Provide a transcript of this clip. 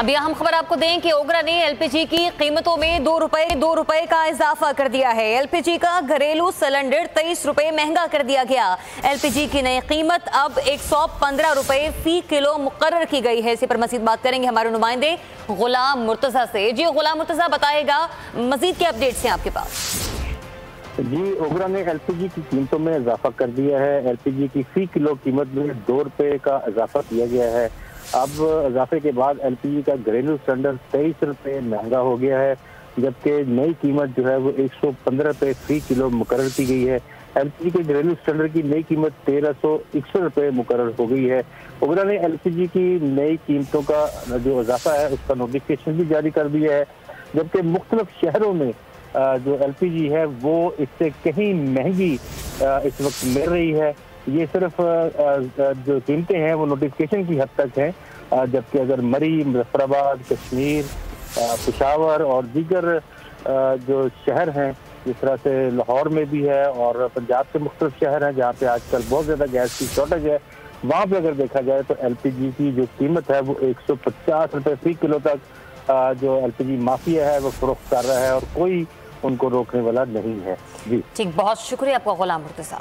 अभी हम खबर आपको दें कि ओगरा ने एलपीजी की कीमतों में दो रुपए का इजाफा कर दिया है। एलपीजी का घरेलू सिलेंडर 23 रुपए महंगा कर दिया गया। एलपीजी की नई कीमत अब 115 रुपए फी किलो मुकर्रर की गई है। इसी पर मजीद बात करेंगे हमारे नुमाइंदे गुलाम मुर्तजा से। जी गुलाम मुर्तजा, बताएगा मजीद के अपडेट्स हैं आपके पास? जी, ओगरा ने एलपीजी की कीमतों में इजाफा कर दिया है। एलपीजी की फी किलो कीमत में 2 रुपए का इजाफा किया गया है। अब इजाफे के बाद एलपीजी का घरेलू सिलेंडर 23 रुपए महंगा हो गया है, जबकि नई कीमत जो है वो 115 रुपए फी किलो मुकर्रर की गई है। एलपीजी के घरेलू सिलेंडर की नई कीमत 1361 रुपए मुकर्रर हो गई है। ओगरा ने एलपीजी की नई कीमतों का जो इजाफा है उसका नोटिफिकेशन भी जारी कर दिया है, जबकि मुख्तलिफ शहरों में जो एलपीजी है वो इससे कहीं महंगी इस वक्त मिल रही है। ये सिर्फ जो कीमतें हैं वो नोटिफिकेशन की हद तक हैं, जबकि अगर मरी, मुजफ्फराबाद, कश्मीर, पेशावर और दीगर जो शहर हैं, जिस तरह से लाहौर में भी है और पंजाब के मुख्तलिफ शहर हैं जहाँ पे आजकल बहुत ज़्यादा गैस की शॉर्टेज है, वहाँ पे अगर देखा जाए तो एलपीजी की जो कीमत है वो 150 रुपए फी किलो तक जो एलपीजी माफिया है वो फरोख्त कर रहा है और कोई उनको रोकने वाला नहीं है। जी ठीक, बहुत शुक्रिया आपका गुलाम मुर्तजा।